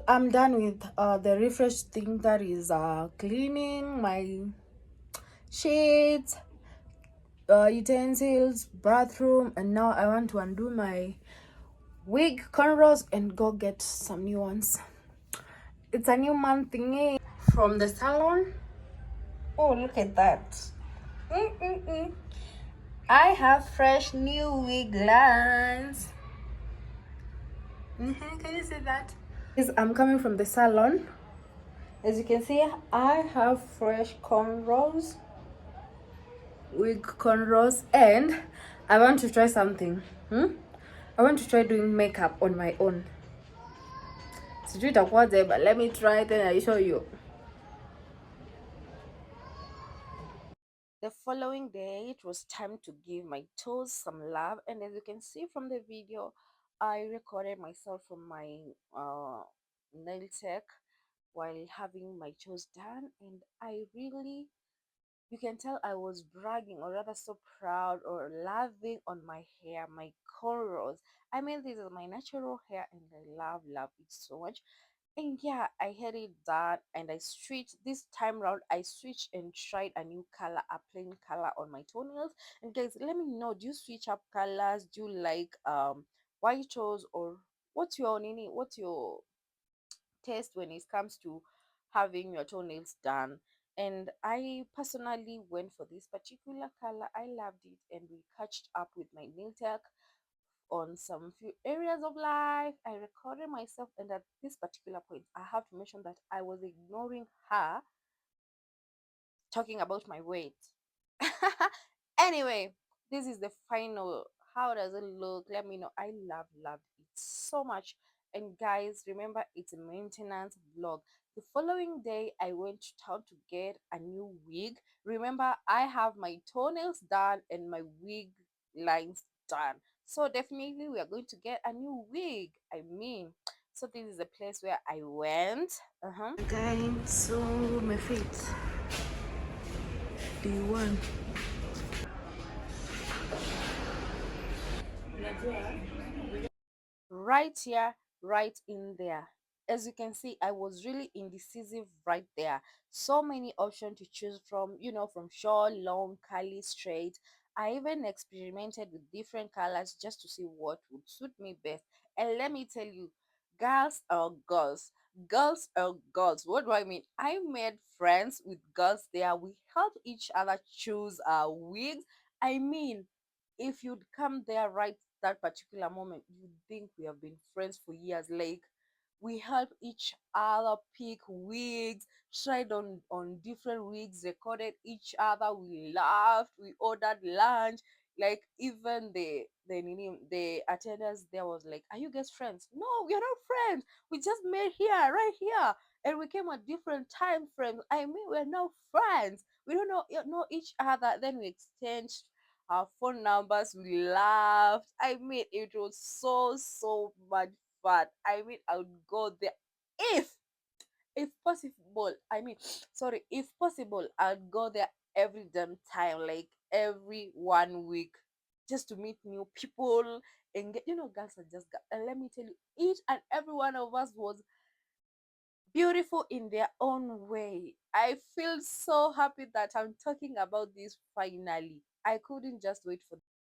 I'm done with the refresh thing, that is cleaning my sheets, utensils, bathroom, and now I want to undo my wig, cornrows, and go get some new ones. It's a new month thingy from the salon. Oh, look at that. Mm-mm-mm. I have fresh new wig lines. Can you see that? I'm coming from the salon. As you can see, I have fresh cornrows, wig cornrows, and I want to try something. I want to try doing makeup on my own. Sijui itakuwaje, but let me try, then I show you. The following day, it was time to give my toes some love, and as you can see from the video, I recorded myself from my nail tech while having my toes done, and I really, you can tell I was bragging, or rather so proud or loving on my hair, my cornrows. I mean, this is my natural hair and I love it so much. And yeah, I had it done and I switched this time round. I switched and tried a new color, a plain color on my toenails. And guys, let me know, do you switch up colors? Do you like white toes, or what's your taste when it comes to having your toenails done? And I personally went for this particular color. I loved it, and we catched up with my nail tech on some few areas of life. I recorded myself, and at this particular point, I have to mention that I was ignoring her talking about my weight. Anyway, this is the final. How does it look? Let me know. I loved it so much. And guys, remember, it's a maintenance vlog. The following day, I went to town to get a new wig. Remember, I have my toenails done and my wig lines done. So definitely we are going to get a new wig. I mean, so this is the place where I went. Again, so my feet. Do you want? Right here, right in there. As you can see, I was really indecisive right there. So many options to choose from, from short, long, curly, straight. I even experimented with different colors just to see what would suit me best. And let me tell you, girls are girls. Girls are girls. What do I mean? I made friends with girls there. We help each other choose our wigs. I mean, if you'd come there right that particular moment, you think we have been friends for years. Like, we help each other pick wigs, tried on different wigs, recorded each other, we laughed, we ordered lunch. Like, even the attendants there was like, are you guys friends? No, we are not friends, we just met here, right here, and we came at different time frames. I mean, we're now friends. We don't know each other. Then we exchanged our phone numbers, we laughed. I mean, it was so much fun. I mean, I would go there if if possible. I mean, sorry, if possible, I'd go there every damn time, like every 1 week, just to meet new people and get, girls are just and let me tell you, each and every one of us was beautiful in their own way. I feel so happy that I'm talking about this finally. I couldn't just wait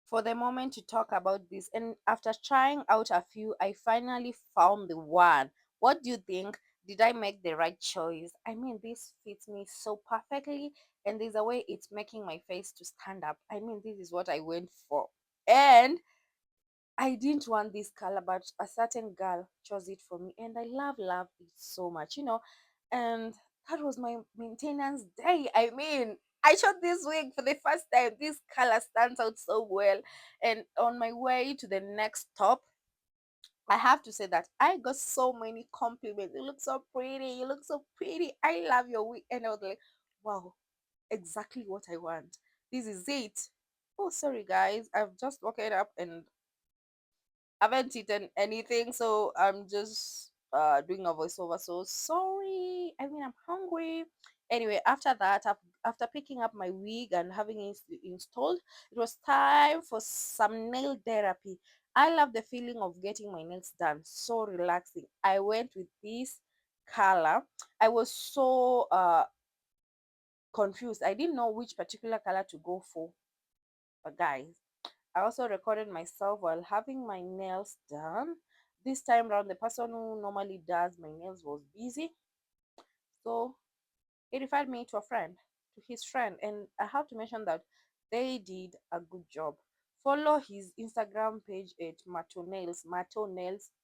for the moment to talk about this. And after trying out a few, I finally found the one. What do you think? Did I make the right choice? I mean, this fits me so perfectly, and there's a way it's making my face to stand up. I mean, this is what I went for. And I didn't want this color, but a certain girl chose it for me, and I love it so much, And that was my maintenance day. I mean, I shot this wig for the first time. This color stands out so well. And on my way to the next stop, I have to say that I got so many compliments. You look so pretty. You look so pretty. I love your wig. And I was like, wow, exactly what I want. This is it. Oh, sorry, guys. I've just woken up and haven't eaten anything, so I'm just doing a voiceover. So sorry. I mean, I'm hungry. Anyway, after that, after picking up my wig and having it installed, it was time for some nail therapy. I love the feeling of getting my nails done. So relaxing. I went with this color. I was so confused. I didn't know which particular color to go for. But guys, I also recorded myself while having my nails done. This time around, the person who normally does my nails was busy. So he referred me to a friend, to his friend, and I have to mention that they did a good job. Follow his Instagram page at Mato Nails,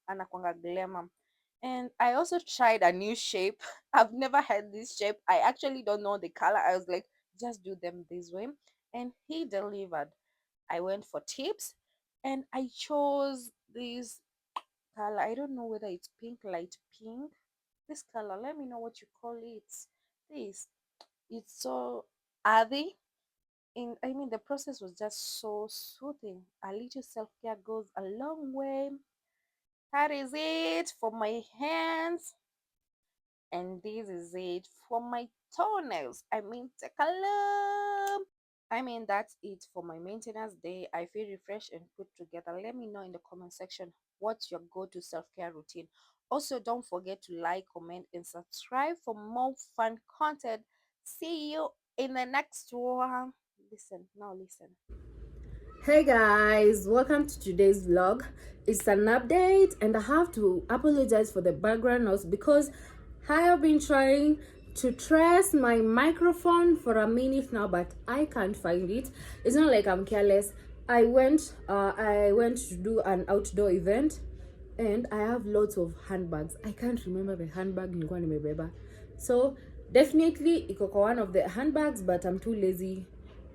Anakwanga Glamour. And I also tried a new shape. I've never had this shape. I actually don't know the color. I was like, just do them this way. And he delivered. I went for tips and I chose this color. I don't know whether it's pink, light pink. This color, let me know what you call it. This, it's so earthy. I mean, the process was just so soothing. A little self-care goes a long way. That is it for my hands, and this is it for my toenails. I mean, take a look. I mean, that's it for my maintenance day. I feel refreshed and put together. Let me know in the comment section what's your go-to self-care routine. Also, don't forget to like, comment, and subscribe for more fun content. See you in the next one. Listen, now listen. Hey guys, welcome to today's vlog. It's an update and I have to apologize for the background noise because I have been trying to trace my microphone for a minute now, but I can't find it. It's not like I'm careless. I went to do an outdoor event and I have lots of handbags. I can't remember the handbag nilikuwa nimebeba. So definitely iko kwa one of the handbags, but I'm too lazy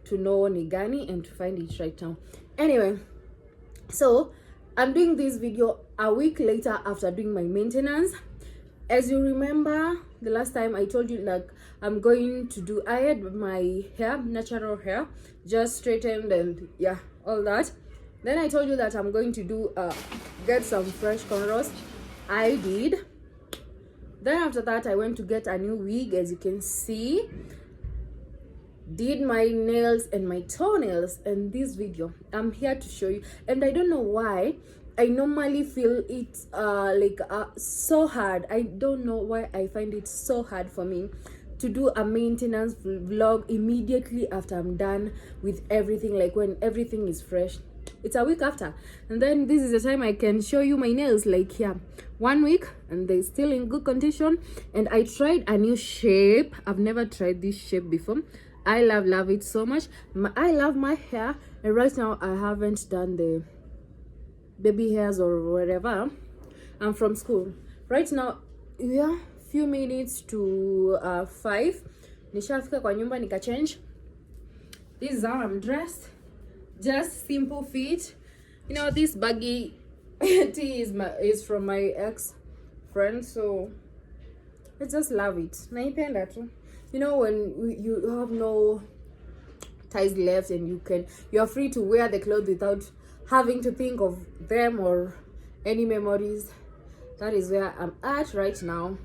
to know ni gani and to find it right now. Anyway, so I'm doing this video a week later after doing my maintenance. As you remember, the last time I told you, like, I'm going to do, I had my hair, natural hair, just straightened and yeah, all that. Then I told you that I'm going to do get some fresh cornrows. I did. Then after that I went to get a new wig. As you can see, did my nails and my toenails. In this video I'm here to show you, and I don't know why I normally feel it so hard. I don't know why I find it so hard for me to do a maintenance vlog immediately after I'm done with everything, like when everything is fresh. It's a week after, and then this is the time I can show you my nails, like, yeah, 1 week and they're still in good condition. And I tried a new shape. I've never tried this shape before. I love it so much. I love my hair, and right now I haven't done the baby hairs or whatever. I'm from school right now. We are few minutes to 5. Nishafika kwa nyumba nika change. This is how I'm dressed. Just simple fit. You know, this baggy tee is from my ex friend, so I just love it. Naipenda tu. You know, when you have no ties left and you're free to wear the clothes without having to think of them or any memories. That is where I'm at right now,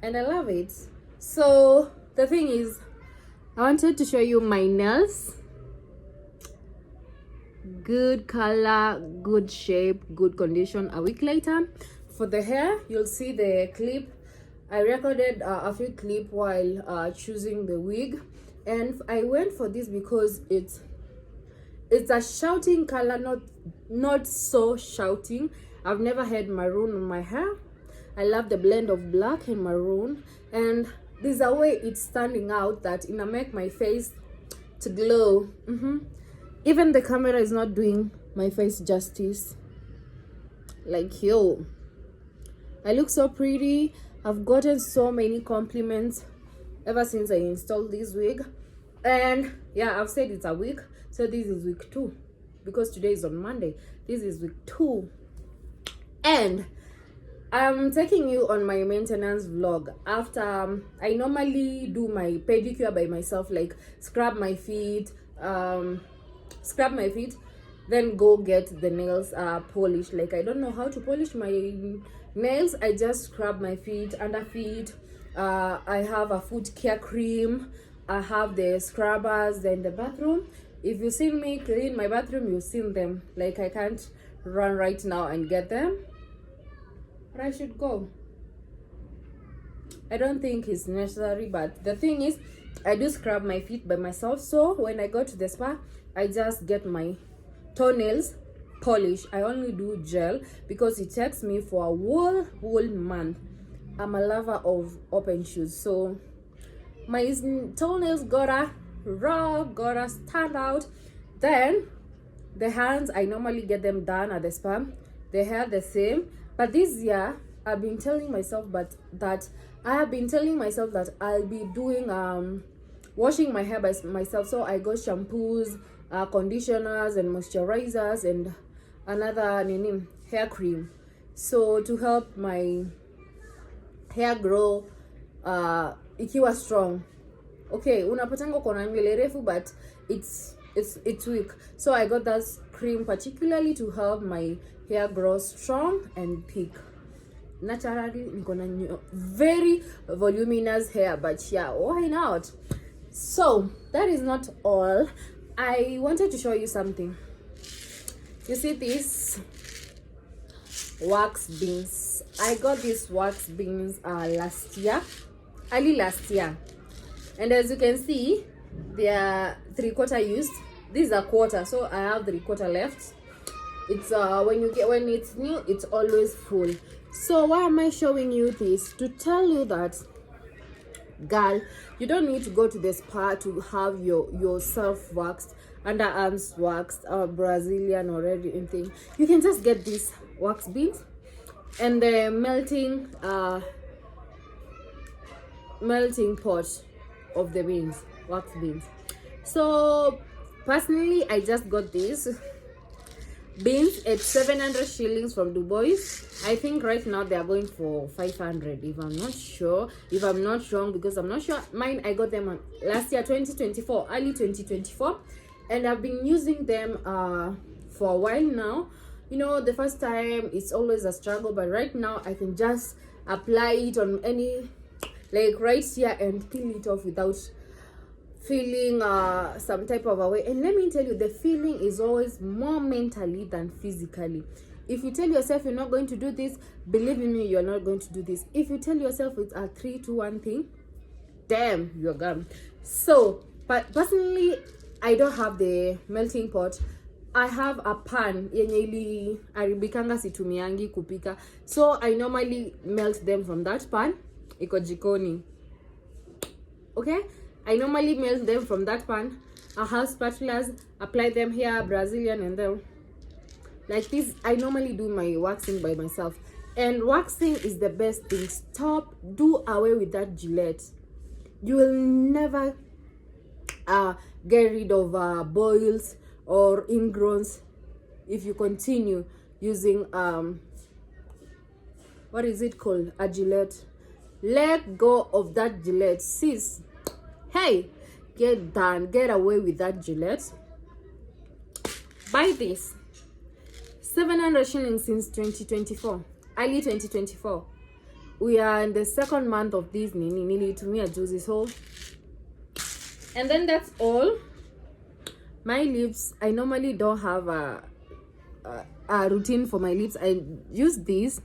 and I love it. So the thing is, I wanted to show you my nails. Good color, good shape, good condition. A week later, for the hair, you'll see the clip. I recorded a few clip while choosing the wig, and I went for this because it's a shouting color, not so shouting. I've never had maroon on my hair. I love the blend of black and maroon, and there's a way it's standing out that it make my face to glow. Even the camera is not doing my face justice. Like, yo, I look so pretty. I've gotten so many compliments ever since I installed this wig. And yeah, I've said it's a week, so this is week 2 because today is on Monday. This is week 2, and I'm taking you on my maintenance vlog after I normally do my pedicure by myself, like scrub my feet, then go get the nails polished. Like, I don't know how to polish my nails. I just scrub my feet, under feet. I have a foot care cream. I have the scrubbers. Then the bathroom, if you've seen me clean my bathroom, you've seen them. Like, I can't run right now and get them, but I should go. I don't think it's necessary, but the thing is, I do scrub my feet by myself. So when I go to the spa, I just get my toenails polished. I only do gel because it takes me for a whole month. I'm a lover of open shoes, so my toenails gotta raw, gotta stand out. Then the hands, I normally get them done at the spa. The hair the same, but this year I've been telling myself that I'll be doing washing my hair by myself. So I got shampoos, conditioners and moisturizers and another hair cream, so to help my hair grow ikiwa strong. Okay, unapatanga uko na nywele refu but it's weak, so I got that cream particularly to help my hair grow strong and thick. Naturally niko na very voluminous hair, but yeah, why not? So that is not all. I wanted to show you something. You see this wax beans? I got these wax beans early last year, and as you can see, they are 3/4 used. These are quarter, so I have 3/4 left. It's when it's new, it's always full. So why am I showing you this? To tell you that, girl, you don't need to go to the spa to have yourself waxed, underarms waxed, or Brazilian or anything. You can just get these wax beads and the melting pot of the beans, wax beans. So personally, I just got this beans at 700 shillings from Dubois. I think right now they are going for 500, if I'm not wrong, because I'm not sure. Mine, I got them last year, 2024, early 2024, and I've been using them for a while now. You know, the first time it's always a struggle, but right now I can just apply it on any, like right here, and peel it off without feeling some type of a way. And let me tell you, the feeling is always more mentally than physically. If you tell yourself you're not going to do this, believe in me, you're not going to do this. If you tell yourself it's a 3-2-1 thing, damn, you're gone. So but personally, I don't have the melting pot. I have a pan yenye ili aribikanga situmiangi kupika, so I normally melt them from that pan. Iko jikoni. Okay, I normally melt them from that pan. I have spatulas, apply them here, Brazilian, and then like this. I normally do my waxing by myself, and waxing is the best thing. Do away with that Gillette. You will never get rid of boils or ingrowns if you continue using what is it called, a Gillette. Let go of that Gillette, sis. Hey, get away with that Gillette. Buy this. 700 shillings since 2024, early 2024. We are in the second month of this nili to me a juicy soul. And then that's all. My lips, I normally don't have a routine for my lips. I use this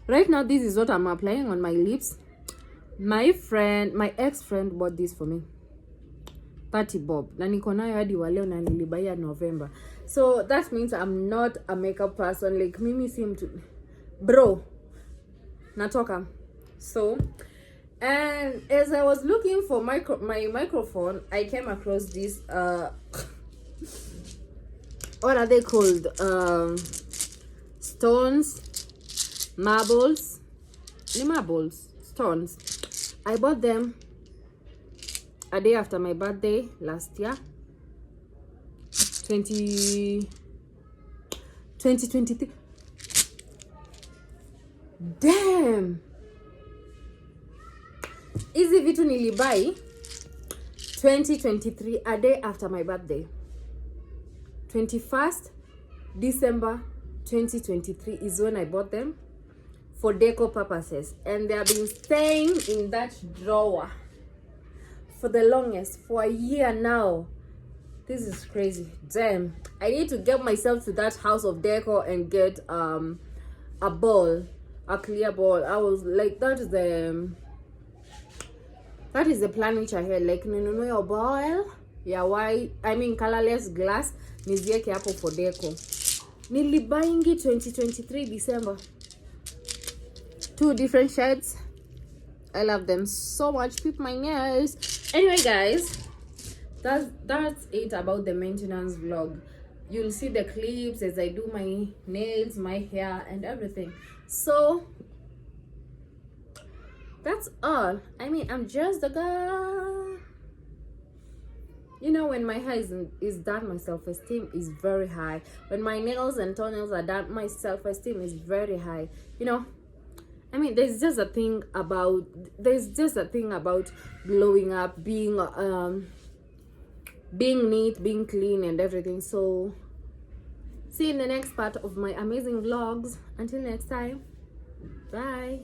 right now. This is what I'm applying on my lips. My ex-friend bought this for me, 30 bob, na niko nayo hadi wa leo, na nilibaya November. So that means I'm not a makeup person. Like mimi seem to bro natoka. So, and as I was looking for my microphone, I came across this what are they called, stones. I bought them a day after my birthday last year, 2023. Damn, hizi vitu nilibai 2023, a day after my birthday, 21st December 2023 is when I bought them for deco purposes, and they have been staying in that drawer for the longest, for a year now. This is crazy. Damn. I need to get myself to that house of decor and get a ball, a clear ball. I was like, that is the plan which I had. Like, no, your ball. Yeah, why? I mean, colorless glass. Nizieke hapo for deco. Nilibayingi 2023 December. 2 different shades. I love them so much. Peep my nails. Anyway, guys, that's it about the maintenance vlog. You'll see the clips as I do my nails, my hair, and everything. So that's all. I mean, I'm just a girl. You know, when my hair is done, my self-esteem is very high. When my nails and toenails are done, my self-esteem is very high. You know, I mean, there's just a thing about glowing up, being neat, being clean, and everything. So see you in the next part of my amazing vlogs. Until next time, bye.